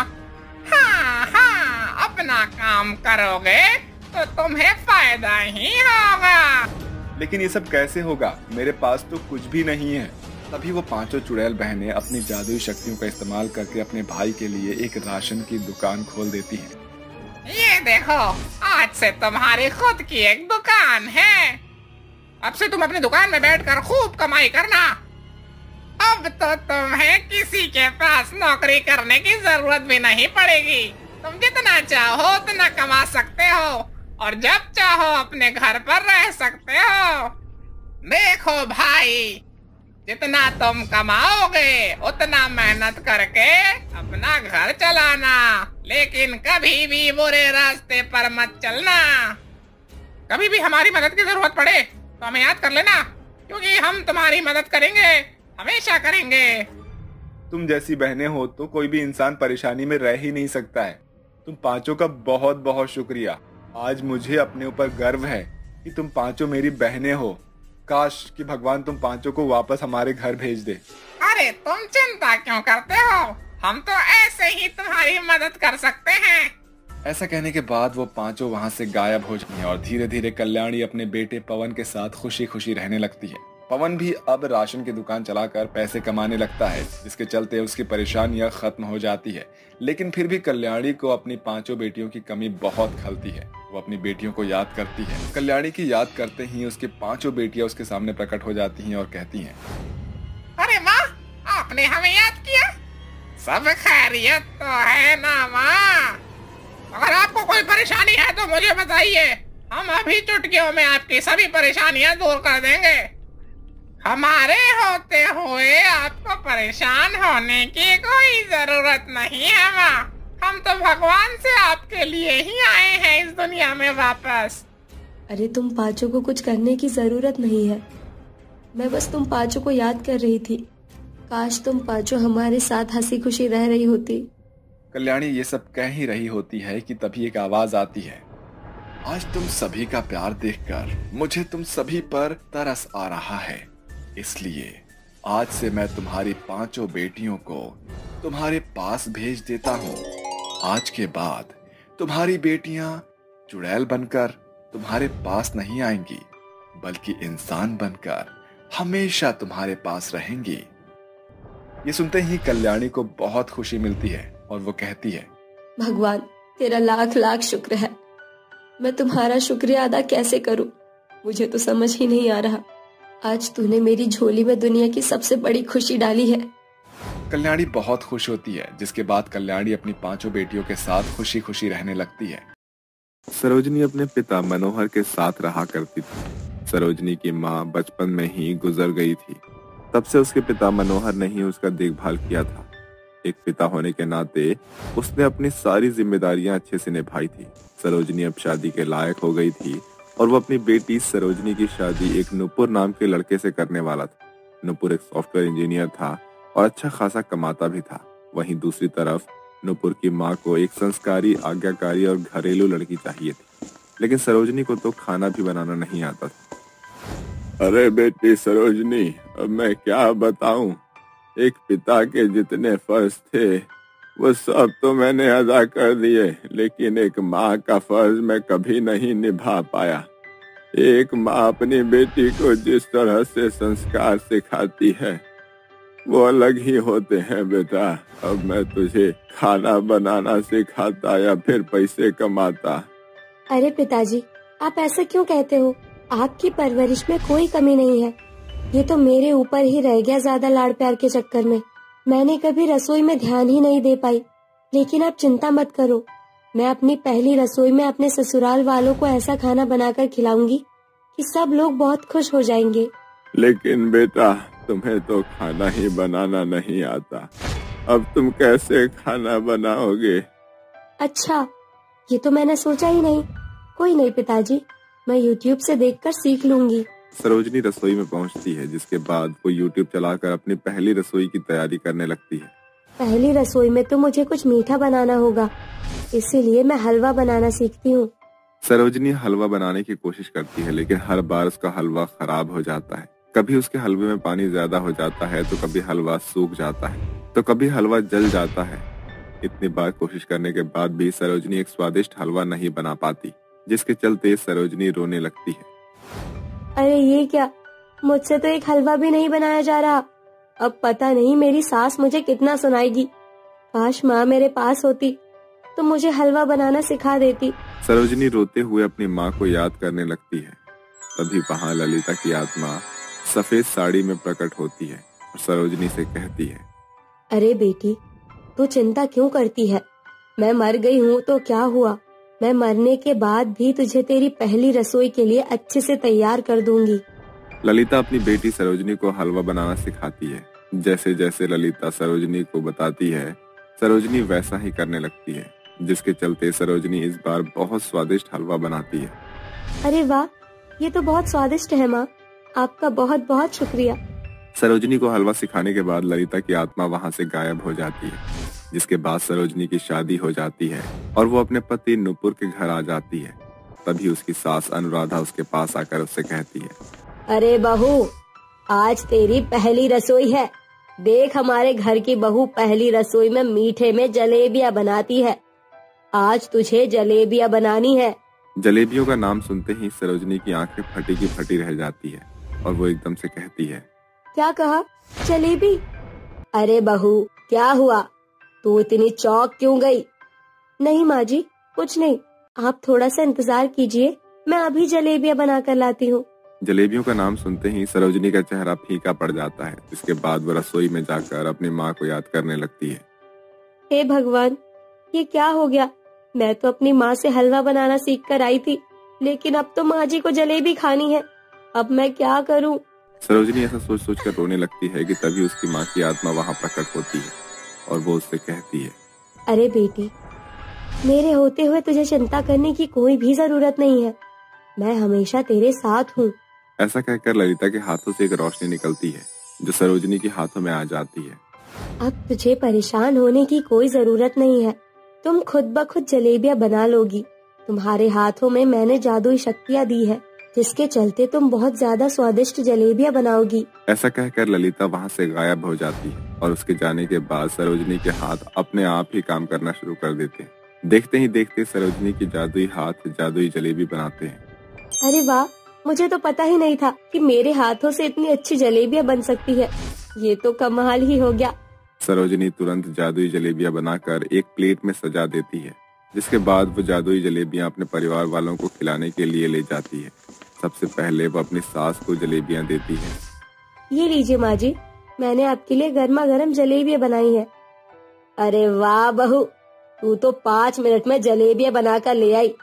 S9: हाँ हाँ, अपना काम करोगे तो तुम्हें फायदा ही होगा।
S1: लेकिन ये सब कैसे होगा? मेरे पास तो कुछ भी नहीं है। तभी वो पांचों चुड़ैल बहनें अपनी जादुई शक्तियों का इस्तेमाल करके अपने भाई के लिए एक राशन की दुकान खोल देती हैं।
S9: ये देखो, आज से तुम्हारी खुद की एक दुकान है। अब से तुम अपनी दुकान में बैठकर खूब कमाई करना। अब तो तुम्हें किसी के पास नौकरी करने की जरूरत भी नहीं पड़ेगी। तुम जितना चाहो उतना कमा सकते हो और जब चाहो अपने घर पर रह सकते हो। देखो भाई, जितना तुम कमाओगे उतना मेहनत करके अपना घर चलाना, लेकिन कभी भी बुरे रास्ते पर मत चलना। कभी भी हमारी मदद की जरूरत पड़े तो हमें याद कर लेना, क्योंकि हम तुम्हारी मदद करेंगे, हमेशा करेंगे।
S1: तुम जैसी बहनें हो तो कोई भी इंसान परेशानी में रह ही नहीं सकता है। तुम पांचों का बहुत बहुत शुक्रिया। आज मुझे अपने ऊपर गर्व है कि तुम पांचों मेरी बहनें हो। काश कि भगवान तुम पांचों को वापस हमारे घर भेज दे।
S9: अरे तुम चिंता क्यों करते हो? हम तो ऐसे ही तुम्हारी मदद कर सकते हैं।
S1: ऐसा कहने के बाद वो पांचों वहाँ से गायब हो जाती हैं और धीरे धीरे कल्याणी अपने बेटे पवन के साथ खुशी खुशी रहने लगती है। पवन भी अब राशन की दुकान चलाकर पैसे कमाने लगता है, जिसके चलते उसकी परेशानियां खत्म हो जाती है। लेकिन फिर भी कल्याणी को अपनी 5 बेटियों की कमी बहुत खलती है। वो अपनी बेटियों को याद करती है। कल्याणी की याद करते ही उसकी 5 बेटियां उसके सामने प्रकट हो जाती हैं और कहती हैं,
S9: अरे माँ, आपने हमें याद किया। सब खैरियत तो है ना माँ? अगर आपको कोई परेशानी है तो मुझे बताइए, हम अभी चुटकियों में आपकी सभी परेशानियां दूर कर देंगे। हमारे होते हुए आपको परेशान होने की कोई जरूरत नहीं है माँ। हम तो भगवान से आपके लिए ही आए हैं इस दुनिया में वापस।
S8: अरे तुम 5 को कुछ करने की जरूरत नहीं है। मैं बस तुम 5 को याद कर रही थी। काश तुम 5 हमारे साथ हंसी खुशी रह रही होती।
S1: कल्याणी ये सब कह ही रही होती है कि तभी एक आवाज आती है, आज तुम सभी का प्यार देखकर मुझे तुम सभी पर तरस आ रहा है। इसलिए आज से मैं तुम्हारी 5 बेटियों को तुम्हारे पास भेज देता हूँ। आज के बाद तुम्हारी बेटियां चुड़ैल बनकर तुम्हारे पास नहीं आएंगी, बल्कि इंसान बनकर हमेशा तुम्हारे पास रहेंगी। ये सुनते ही कल्याणी को बहुत खुशी मिलती है और वो कहती है,
S8: भगवान तेरा लाख लाख शुक्र है। मैं तुम्हारा शुक्रिया अदा कैसे करूं, मुझे तो समझ ही नहीं आ रहा। आज तूने मेरी झोली में दुनिया की सबसे बड़ी खुशी डाली है।
S1: कल्याणी बहुत खुश होती है, जिसके बाद कल्याणी अपनी 5 बेटियों के साथ खुशी खुशी रहने लगती है। सरोजनी अपने पिता मनोहर के साथ रहा करती थी। सरोजनी की माँ बचपन में ही गुजर गई थी। तब से उसके पिता मनोहर ने ही उसका देखभाल किया था। एक पिता होने के नाते उसने अपनी सारी जिम्मेदारियां अच्छे से निभाई थी। सरोजनी अब शादी के लायक हो गई थी और वो अपनी बेटी सरोजनी की शादी एक नुपुर नाम के लड़के से करने वाला था। नुपुर एक सॉफ्टवेयर इंजीनियर था और अच्छा खासा कमाता भी था। वहीं दूसरी तरफ नुपुर की माँ को एक संस्कारी, आज्ञाकारी और घरेलू लड़की चाहिए थी, लेकिन सरोजनी को तो खाना भी बनाना नहीं आता था। अरे बेटी सरोजनी, अब मैं क्या बताऊं, एक पिता के जितने फर्ज थे वो सब तो मैंने अदा कर दिए, लेकिन एक माँ का फर्ज मैं कभी नहीं निभा पाया। एक माँ अपनी बेटी को जिस तरह से संस्कार सिखाती है वो अलग ही होते हैं बेटा। अब मैं तुझे खाना बनाना सिखाता या फिर पैसे कमाता।
S8: अरे पिताजी, आप ऐसा क्यों कहते हो? आपकी परवरिश में कोई कमी नहीं है। ये तो मेरे ऊपर ही रह गया ज्यादा लाड़ प्यार के चक्कर में। मैंने कभी रसोई में ध्यान ही नहीं दे पाई। लेकिन आप चिंता मत करो, मैं अपनी पहली रसोई में अपने ससुराल वालों को ऐसा खाना बनाकर खिलाऊंगी कि सब लोग बहुत खुश हो जाएंगे।
S1: लेकिन बेटा, तुम्हें तो खाना ही बनाना नहीं आता, अब तुम कैसे खाना बनाओगे?
S8: अच्छा, ये तो मैंने सोचा ही नहीं। कोई नहीं पिताजी, मैं YouTube से देखकर सीख लूंगी।
S1: सरोजनी रसोई में पहुंचती है, जिसके बाद वो YouTube चलाकर अपनी पहली रसोई की तैयारी करने लगती है।
S8: पहली रसोई में तो मुझे कुछ मीठा बनाना होगा, इसीलिए मैं हलवा बनाना सीखती हूँ।
S1: सरोजनी हलवा बनाने की कोशिश करती है, लेकिन हर बार उसका हलवा खराब हो जाता है। कभी उसके हलवे में पानी ज्यादा हो जाता है, तो कभी हलवा सूख जाता है, तो कभी हलवा जल जाता है। इतनी बार कोशिश करने के बाद भी सरोजनी एक स्वादिष्ट हलवा नहीं बना पाती, जिसके चलते सरोजनी रोने लगती है।
S8: अरे ये क्या, मुझसे तो एक हलवा भी नहीं बनाया जा रहा। अब पता नहीं मेरी सास मुझे कितना सुनाएगी। काश माँ मेरे पास होती तो मुझे हलवा बनाना सिखा देती।
S1: सरोजनी रोते हुए अपनी माँ को याद करने लगती है। तभी वहाँ ललिता की आत्मा सफेद साड़ी में प्रकट होती है और सरोजनी से कहती है,
S8: अरे बेटी, तू चिंता क्यों करती है? मैं मर गई हूँ तो क्या हुआ? मैं मरने के बाद भी तुझे तेरी पहली रसोई के लिए अच्छे से तैयार कर दूंगी।
S1: ललिता अपनी बेटी सरोजनी को हलवा बनाना सिखाती है। जैसे जैसे ललिता सरोजनी को बताती है, सरोजनी वैसा ही करने लगती है, जिसके चलते सरोजनी इस बार बहुत स्वादिष्ट हलवा बनाती है।
S8: अरे वाह, ये तो बहुत स्वादिष्ट है माँ, आपका बहुत बहुत शुक्रिया।
S1: सरोजनी को हलवा सिखाने के बाद ललिता की आत्मा वहाँ से गायब हो जाती है, जिसके बाद सरोजनी की शादी हो जाती है और वो अपने पति नुपुर के घर आ जाती है। तभी उसकी सास अनुराधा उसके पास आकर उससे कहती है,
S2: अरे बहू, आज तेरी पहली रसोई है। देख, हमारे घर की बहू पहली रसोई में मीठे में जलेबियाँ बनाती है। आज तुझे जलेबियाँ बनानी है।
S1: जलेबियों का नाम सुनते ही सरोजनी की आंखें फटी की फटी रह जाती है। और वो एकदम से कहती है,
S8: क्या कहा? जलेबी?
S2: अरे बहू, क्या हुआ? तू इतनी चौंक क्यों गई?
S8: नहीं माँ जी, कुछ नहीं। आप थोड़ा सा इंतजार कीजिए, मैं अभी जलेबियाँ बना कर लाती हूँ।
S1: जलेबियों का नाम सुनते ही सरोजनी का चेहरा फीका पड़ जाता है। इसके बाद वो रसोई में जाकर अपनी माँ को याद करने लगती है।
S8: हे भगवान, ये क्या हो गया? मैं तो अपनी माँ से हलवा बनाना सीख कर आई थी, लेकिन अब तो माँ जी को जलेबी खानी है। अब मैं क्या करूँ?
S1: सरोजनी ऐसा सोच सोच कर रोने लगती है कि तभी उसकी माँ की आत्मा वहाँ प्रकट होती है और वो उससे कहती है,
S8: अरे बेटी, मेरे होते हुए तुझे चिंता करने की कोई भी जरूरत नहीं है। मैं हमेशा तेरे साथ हूँ।
S1: ऐसा कहकर ललिता के हाथों से एक रोशनी निकलती है जो सरोजनी के हाथों में आ जाती है।
S8: अब तुझे परेशान होने की कोई जरूरत नहीं है। तुम खुद ब खुद जलेबियाँ बना लोगी। तुम्हारे हाथों में मैंने जादुई शक्तियाँ दी है, जिसके चलते तुम बहुत ज्यादा स्वादिष्ट जलेबियाँ बनाओगी।
S1: ऐसा कहकर ललिता वहाँ से गायब हो जाती है और उसके जाने के बाद सरोजनी के हाथ अपने आप ही काम करना शुरू कर देते हैं। देखते ही देखते सरोजनी की जादुई हाथ जादुई जलेबी बनाते हैं।
S8: अरे वाह, मुझे तो पता ही नहीं था कि मेरे हाथों से इतनी अच्छी जलेबियाँ बन सकती है। ये तो कमाल ही हो गया।
S1: सरोजनी तुरंत जादुई जलेबियाँ बनाकर एक प्लेट में सजा देती है, जिसके बाद वो जादुई जलेबियाँ अपने परिवार वालों को खिलाने के लिए ले जाती है। सबसे पहले वो अपनी सास को जलेबियाँ देती है।
S8: ये लीजिए माँ जी, मैंने आपके लिए गर्मा गर्म जलेबियाँ बनाई है।
S2: अरे वाह बहू, तू तो 5 मिनट में जलेबियाँ बनाकर ले आई।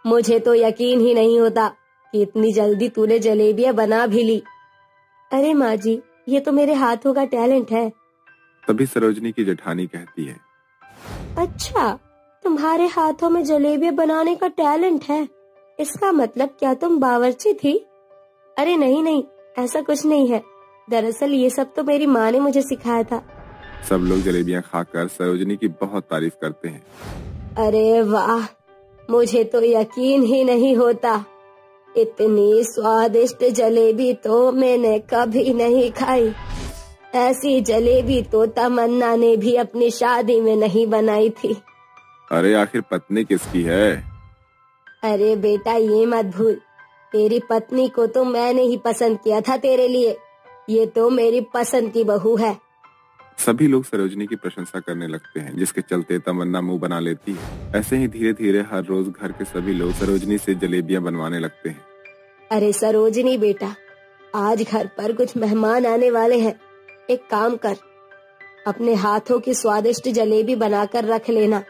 S2: मुझे तो यकीन ही नहीं होता कि इतनी जल्दी तूने जलेबियाँ बना भी ली।
S8: अरे माँ जी, ये तो मेरे हाथों का टैलेंट है।
S1: तभी सरोजनी की जेठानी कहती है,
S8: अच्छा, तुम्हारे हाथों में जलेबियाँ बनाने का टैलेंट है? इसका मतलब क्या तुम बावर्ची थी? अरे नहीं नहीं, ऐसा कुछ नहीं है। दरअसल ये सब तो मेरी माँ ने मुझे सिखाया था।
S1: सब लोग जलेबियाँ खाकर सरोजनी की बहुत तारीफ करते हैं।
S2: अरे वाह, मुझे तो यकीन ही नहीं होता। इतनी स्वादिष्ट जलेबी तो मैंने कभी नहीं खाई। ऐसी जलेबी तो तमन्ना ने भी अपनी शादी में नहीं बनाई थी।
S1: अरे आखिर पत्नी किसकी है?
S2: अरे बेटा, ये मत भूल, तेरी पत्नी को तो मैंने ही पसंद किया था तेरे लिए। ये तो मेरी पसंद की बहू है।
S1: सभी लोग सरोजनी की प्रशंसा करने लगते हैं, जिसके चलते तमन्ना मुंह बना लेती है। ऐसे ही धीरे धीरे हर रोज घर के सभी लोग सरोजनी से जलेबियाँ बनवाने लगते हैं।
S2: अरे सरोजनी बेटा, आज घर पर कुछ मेहमान आने वाले हैं। एक काम कर, अपने हाथों की स्वादिष्ट जलेबी बनाकर रख लेना।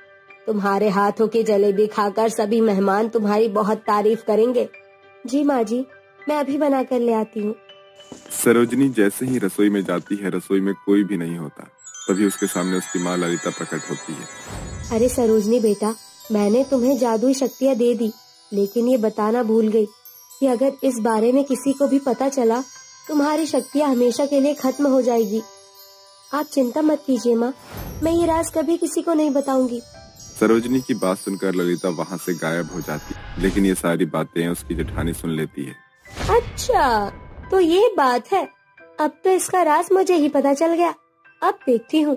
S2: तुम्हारे हाथों की जलेबी खाकर सभी मेहमान तुम्हारी बहुत तारीफ करेंगे।
S8: जी माँ जी, मैं अभी बना कर ले आती हूँ।
S1: सरोजनी जैसे ही रसोई में जाती है, रसोई में कोई भी नहीं होता। तभी उसके सामने उसकी माँ ललिता प्रकट होती है।
S8: अरे सरोजनी बेटा, मैंने तुम्हें जादुई शक्तियाँ दे दी, लेकिन ये बताना भूल गई कि अगर इस बारे में किसी को भी पता चला, तुम्हारी शक्तियाँ हमेशा के लिए खत्म हो जाएगी। आप चिंता मत कीजिए माँ, मैं ये राज कभी किसी को नहीं बताऊंगी।
S1: सरोजनी की बात सुनकर ललिता वहाँ से गायब हो जाती है, लेकिन ये सारी बातें उसकी जेठानी सुन लेती है।
S8: अच्छा, तो ये बात है। अब तो इसका राज मुझे ही पता चल गया। अब देखती हूँ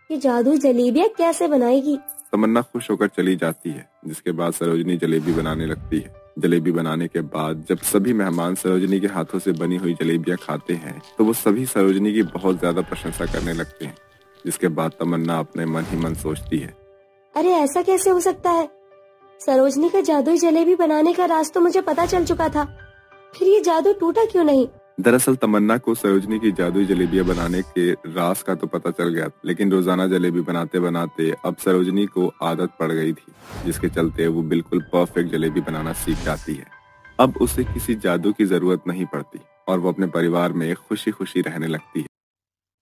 S8: ये जादू जलेबियाँ कैसे बनाएगी।
S1: तमन्ना खुश होकर चली जाती है, जिसके बाद सरोजनी जलेबी बनाने लगती है। जलेबी बनाने के बाद जब सभी मेहमान सरोजनी के हाथों से बनी हुई जलेबियाँ खाते हैं, तो वो सभी सरोजनी की बहुत ज्यादा प्रशंसा करने लगते हैं। जिसके बाद तमन्ना अपने मन ही मन सोचती है,
S8: अरे ऐसा कैसे हो सकता है? सरोजनी का जादुई जलेबी बनाने का राज तो मुझे पता चल चुका था, फिर ये जादू टूटा क्यों नहीं?
S1: दरअसल तमन्ना को सरोजनी की जादुई जलेबियाँ बनाने के राज का तो पता चल गया, लेकिन रोजाना जलेबी बनाते बनाते अब सरोजनी को आदत पड़ गई थी, जिसके चलते वो बिल्कुल परफेक्ट जलेबी बनाना सीख जाती है। अब उसे किसी जादू की जरूरत नहीं पड़ती और वो अपने परिवार में खुशी खुशी रहने लगती है।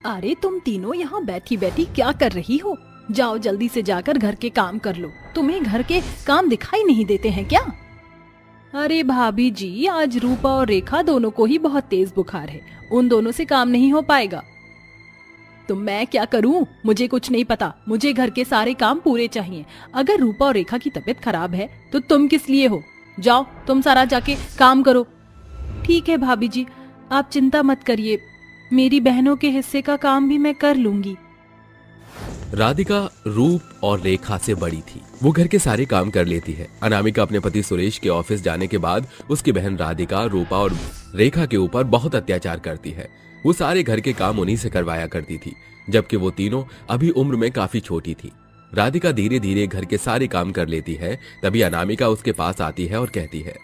S5: अरे तुम तीनों यहाँ बैठी बैठी क्या कर रही हो? जाओ जल्दी से जाकर घर के काम कर लो। तुम्हें घर के काम दिखाई नहीं देते हैं क्या? अरे भाभी जी, आज रूपा और रेखा दोनों को ही बहुत तेज बुखार है, उन दोनों से काम नहीं हो पाएगा। तो मैं क्या करूं? मुझे कुछ नहीं पता, मुझे घर के सारे काम पूरे चाहिए। अगर रूपा और रेखा की तबीयत खराब है तो तुम किस लिए हो? जाओ तुम सारा जाके काम करो। ठीक है भाभी जी, आप चिंता मत करिए, मेरी बहनों के हिस्से का काम भी मैं कर लूंगी।
S11: राधिका रूप और रेखा से बड़ी थी। वो घर के सारे काम कर लेती है। अनामिका अपने पति सुरेश के ऑफिस जाने के बाद उसकी बहन राधिका, रूपा और रेखा के ऊपर बहुत अत्याचार करती है। वो सारे घर के काम उन्हीं से करवाया करती थी, जबकि वो तीनों अभी उम्र में काफी छोटी थी। राधिका धीरे धीरे घर के सारे काम कर लेती है। तभी अनामिका उसके पास आती है और कहती है,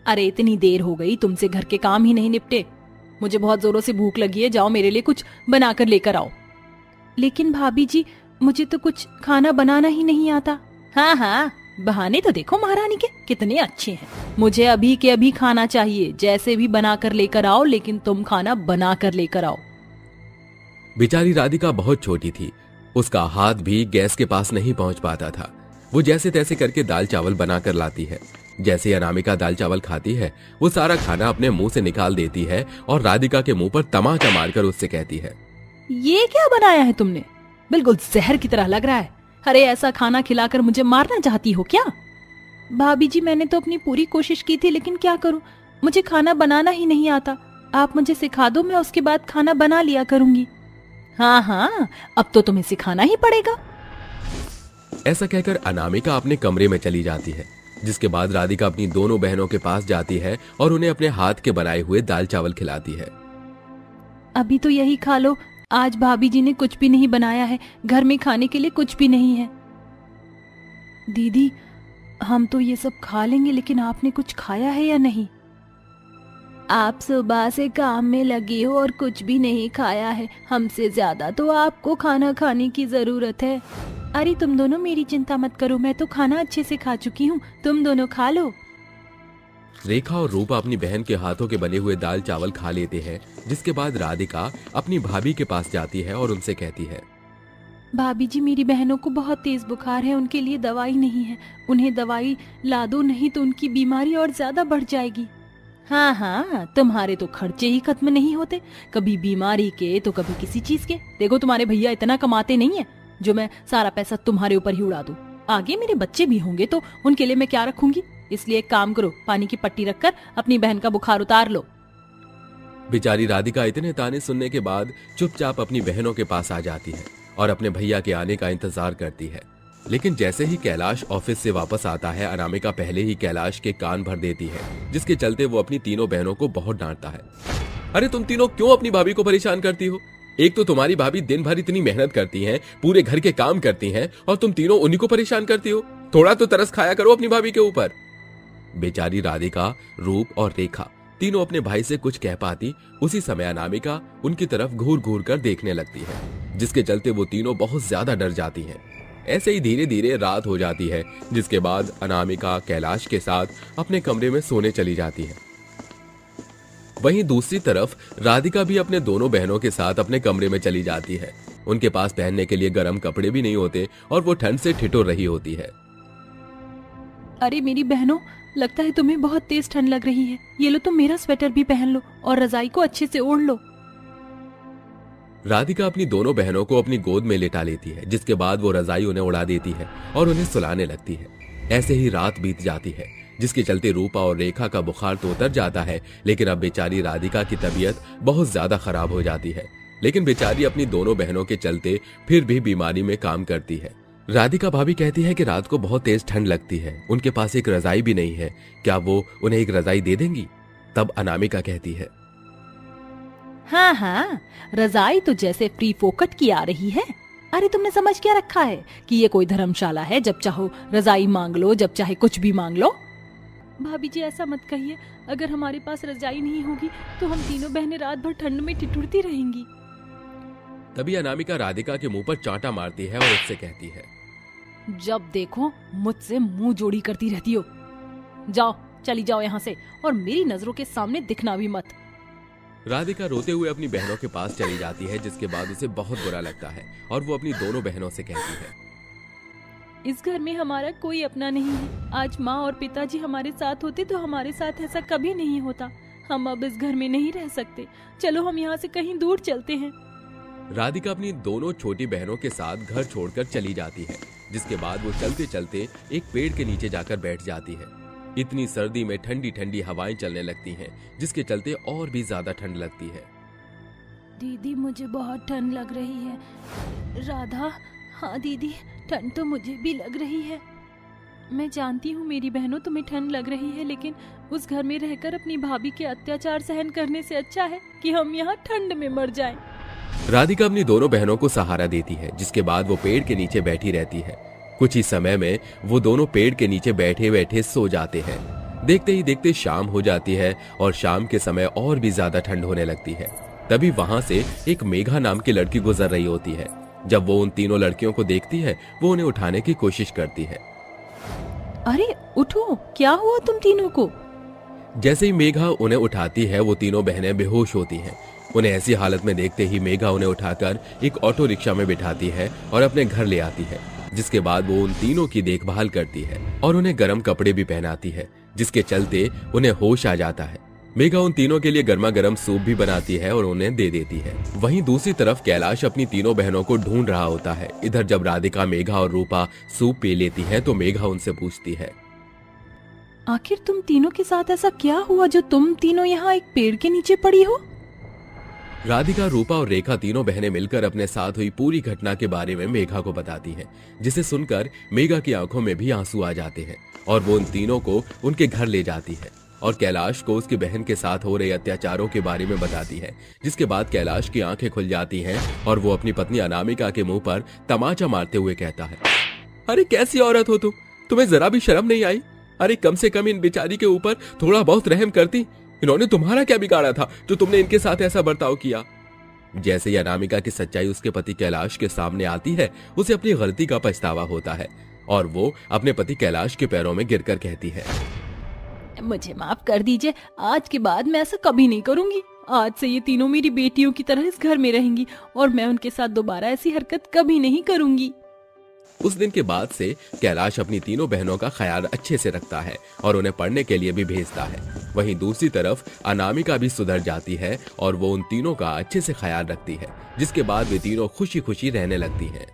S5: अरे इतनी देर हो गई, तुमसे घर के काम ही नहीं निपटे। मुझे बहुत जोरों से भूख लगी है, जाओ मेरे लिए कुछ बनाकर लेकर आओ।
S7: लेकिन भाभी जी, मुझे तो कुछ खाना बनाना ही नहीं आता।
S5: हाँ हाँ, बहाने तो देखो महारानी के कितने अच्छे हैं। मुझे अभी के अभी खाना चाहिए, जैसे भी बनाकर लेकर आओ, लेकिन तुम खाना बनाकर लेकर आओ।
S11: बेचारी राधिका बहुत छोटी थी, उसका हाथ भी गैस के पास नहीं पहुंच पाता था। वो जैसे तैसे करके दाल चावल बनाकर लाती है। जैसे अनामिका दाल चावल खाती है, वो सारा खाना अपने मुंह से निकाल देती है और राधिका के मुंह पर तमाचा मारकर उससे कहती है,
S5: ये क्या बनाया है तुमने? बिल्कुल जहर की तरह लग रहा है। अरे ऐसा खाना खिलाकर मुझे मारना चाहती हो क्या?
S7: भाभी जी, मैंने तो अपनी पूरी कोशिश की थी, लेकिन क्या करूं, मुझे खाना बनाना ही नहीं आता। आप मुझे सिखा दो, मैं उसके बाद खाना बना लिया करूंगी।
S5: हाँ हाँ, अब तो तुम्हें सिखाना ही पड़ेगा।
S11: ऐसा कहकर अनामिका अपने कमरे में चली जाती है, जिसके बाद राधिका अपनी दोनों बहनों के पास जाती है और उन्हें अपने हाथ के बनाए हुए दाल चावल खिलाती है।
S7: अभी तो यही खा लो, आज भाभी जी ने कुछ भी नहीं बनाया है, घर में खाने के लिए कुछ भी नहीं है। दीदी, हम तो ये सब खा लेंगे, लेकिन आपने कुछ खाया है या नहीं? आप सुबह से काम में लगी हो और कुछ भी नहीं खाया है। हमसे ज्यादा तो आपको खाना खाने की जरूरत है। अरे तुम दोनों मेरी चिंता मत करो, मैं तो खाना अच्छे से खा चुकी हूँ, तुम दोनों खा लो।
S11: रेखा और रूपा अपनी बहन के हाथों के बने हुए दाल चावल खा लेते हैं, जिसके बाद राधिका अपनी भाभी के पास जाती है और उनसे कहती है,
S7: भाभी जी, मेरी बहनों को बहुत तेज बुखार है, उनके लिए दवाई नहीं है, उन्हें दवाई ला दो, नहीं तो उनकी बीमारी और ज्यादा बढ़ जाएगी।
S5: हाँ हाँ, तुम्हारे तो खर्चे ही खत्म नहीं होते, कभी बीमारी के तो कभी किसी चीज के। देखो तुम्हारे भैया इतना कमाते नहीं है जो मैं सारा पैसा तुम्हारे ऊपर ही उड़ा दूं। आगे मेरे बच्चे भी होंगे तो उनके लिए मैं क्या रखूंगी। इसलिए एक काम करो, पानी की पट्टी रखकर अपनी बहन का बुखार उतार लो।
S11: बेचारी राधिका इतने ताने सुनने के बाद चुपचाप अपनी बहनों के पास आ जाती है और अपने भैया के आने का इंतजार करती है। लेकिन जैसे ही कैलाश ऑफिस से वापस आता है, अनामिका पहले ही कैलाश के कान भर देती है, जिसके चलते वो अपनी तीनों बहनों को बहुत डांटता है। अरे तुम तीनों क्यों अपनी भाभी को परेशान करती हो? एक तो तुम्हारी भाभी दिन भर इतनी मेहनत करती हैं, पूरे घर के काम करती हैं, और तुम तीनों उन्हीं को परेशान करती हो। थोड़ा तो तरस खाया करो अपनी भाभी के ऊपर। बेचारी राधिका, रूप और रेखा तीनों अपने भाई से कुछ कह पाती, उसी समय अनामिका उनकी तरफ घूर घूर कर देखने लगती है, जिसके चलते वो तीनों बहुत ज्यादा डर जाती हैं। ऐसे ही धीरे धीरे रात हो जाती है, जिसके बाद अनामिका कैलाश के साथ अपने कमरे में सोने चली जाती है। वहीं दूसरी तरफ राधिका भी अपने दोनों बहनों के साथ अपने कमरे में चली जाती है। उनके पास पहनने के लिए गर्म कपड़े भी नहीं होते और वो ठंड से ठिठुर रही होती है।
S7: अरे मेरी बहनों, लगता है तुम्हें बहुत तेज ठंड लग रही है। ये लो, तुम मेरा स्वेटर भी पहन लो और रजाई को अच्छे से ओढ़ लो।
S11: राधिका अपनी दोनों बहनों को अपनी गोद में लेटा लेती है, जिसके बाद वो रजाई उन्हें उड़ा देती है और उन्हें सुलाने लगती है। ऐसे ही रात बीत जाती है, जिसके चलते रूपा और रेखा का बुखार तो उतर जाता है, लेकिन अब बेचारी राधिका की तबीयत बहुत ज्यादा खराब हो जाती है। लेकिन बेचारी अपनी दोनों बहनों के चलते फिर भी बीमारी में काम करती है। राधिका भाभी कहती है कि रात को बहुत तेज ठंड लगती है, उनके पास एक रजाई भी नहीं है, क्या वो उन्हें एक रजाई दे देंगी? तब अनामिका कहती है,
S5: हाँ हाँ, रजाई तो जैसे फ्री फोकट की आ रही है। अरे तुमने समझ क्या रखा है कि ये कोई धर्मशाला है, जब चाहो रजाई मांग लो, जब चाहे कुछ भी मांग लो।
S7: भाभी जी, ऐसा मत कहिए, अगर हमारे पास रजाई नहीं होगी तो हम तीनों बहनें रात भर ठंड में ठिठुरती रहेंगी।
S11: तभी अनामिका राधिका के मुंह पर चांटा मारती है और उससे कहती है,
S5: जब देखो मुझसे मुंह जोड़ी करती रहती हो। जाओ, चली जाओ यहाँ से और मेरी नजरों के सामने दिखना भी मत।
S11: राधिका रोते हुए अपनी बहनों के पास चली जाती है, जिसके बाद उसे बहुत बुरा लगता है और वो अपनी दोनों बहनों से कहती है,
S7: इस घर में हमारा कोई अपना नहीं है। आज माँ और पिताजी हमारे साथ होते तो हमारे साथ ऐसा कभी नहीं होता। हम अब इस घर में नहीं रह सकते, चलो हम यहाँ से कहीं दूर चलते हैं।
S11: राधिका अपनी दोनों छोटी बहनों के साथ घर छोड़कर चली जाती है, जिसके बाद वो चलते चलते एक पेड़ के नीचे जाकर बैठ जाती है। इतनी सर्दी में ठंडी ठंडी हवाएं चलने लगती हैं, जिसके चलते और भी ज्यादा ठंड लगती है।
S7: दीदी मुझे बहुत ठंड लग रही है। राधा, हाँ दीदी, ठंड तो मुझे भी लग रही है। मैं जानती हूँ मेरी बहनों तुम्हें ठंड लग रही है, लेकिन उस घर में रहकर अपनी भाभी के अत्याचार सहन करने से अच्छा है कि हम यहाँ ठंड में मर जाएं।
S11: राधिका अपनी दोनों बहनों को सहारा देती है, जिसके बाद वो पेड़ के नीचे बैठी रहती है। कुछ ही समय में वो दोनों पेड़ के नीचे बैठे बैठे सो जाते हैं। देखते ही देखते शाम हो जाती है और शाम के समय और भी ज्यादा ठंड होने लगती है। तभी वहां से एक मेघा नाम की लड़की गुजर रही होती है। जब वो उन तीनों लड़कियों को देखती है, वो उन्हें उठाने की कोशिश करती है।
S5: अरे उठो, क्या हुआ तुम तीनों को?
S11: जैसे ही मेघा उन्हें उठाती है, वो तीनों बहनें बेहोश होती हैं। उन्हें ऐसी हालत में देखते ही मेघा उन्हें उठाकर एक ऑटो रिक्शा में बिठाती है और अपने घर ले आती है, जिसके बाद वो उन तीनों की देखभाल करती है और उन्हें गर्म कपड़े भी पहनाती है, जिसके चलते उन्हें होश आ जाता है। मेघा उन तीनों के लिए गर्मा गर्म सूप भी बनाती है और उन्हें दे देती है। वहीं दूसरी तरफ कैलाश अपनी तीनों बहनों को ढूंढ रहा होता है। इधर जब राधिका, मेघा और रूपा सूप पी लेती है तो मेघा उनसे पूछती है,
S5: आखिर तुम तीनों के साथ ऐसा क्या हुआ जो तुम तीनों यहाँ एक पेड़ के नीचे पड़ी हो?
S11: राधिका, रूपा और रेखा तीनों बहनें मिलकर अपने साथ हुई पूरी घटना के बारे में मेघा को बताती हैं, जिसे सुनकर मेघा की आंखों में भी आंसू आ जाते हैं और वो उन तीनों को उनके घर ले जाती है और कैलाश को उसकी बहन के साथ हो रहे अत्याचारों के बारे में बताती है। जिसके बाद कैलाश की आंखें खुल जाती हैं और वो अपनी पत्नी अनामिका के मुंह पर तमाचा मारते हुए कहता है, अरे कैसी औरत हो तुम, तुम्हें जरा भी शर्म नहीं आई? अरे कम से कम इन बेचारी के ऊपर थोड़ा बहुत रहम करती। इन्होंने तुम्हारा क्या बिगाड़ा था जो तुमने इनके साथ ऐसा बर्ताव किया? जैसे ही अनामिका की सच्चाई उसके पति कैलाश के सामने आती है, उसे अपनी गलती का पछतावा होता है और वो अपने पति कैलाश के पैरों में गिरकर कहती है,
S5: मुझे माफ कर दीजिए, आज के बाद मैं ऐसा कभी नहीं करूंगी। आज से ये तीनों मेरी बेटियों की तरह इस घर में रहेंगी और मैं उनके साथ दोबारा ऐसी हरकत कभी नहीं करूंगी।
S11: उस दिन के बाद से कैलाश अपनी तीनों बहनों का ख्याल अच्छे से रखता है और उन्हें पढ़ने के लिए भी भेजता है। वहीं दूसरी तरफ अनामिका भी सुधर जाती है और वो उन तीनों का अच्छे से ख्याल रखती है, जिसके बाद वे तीनों खुशी खुशी रहने लगती हैं।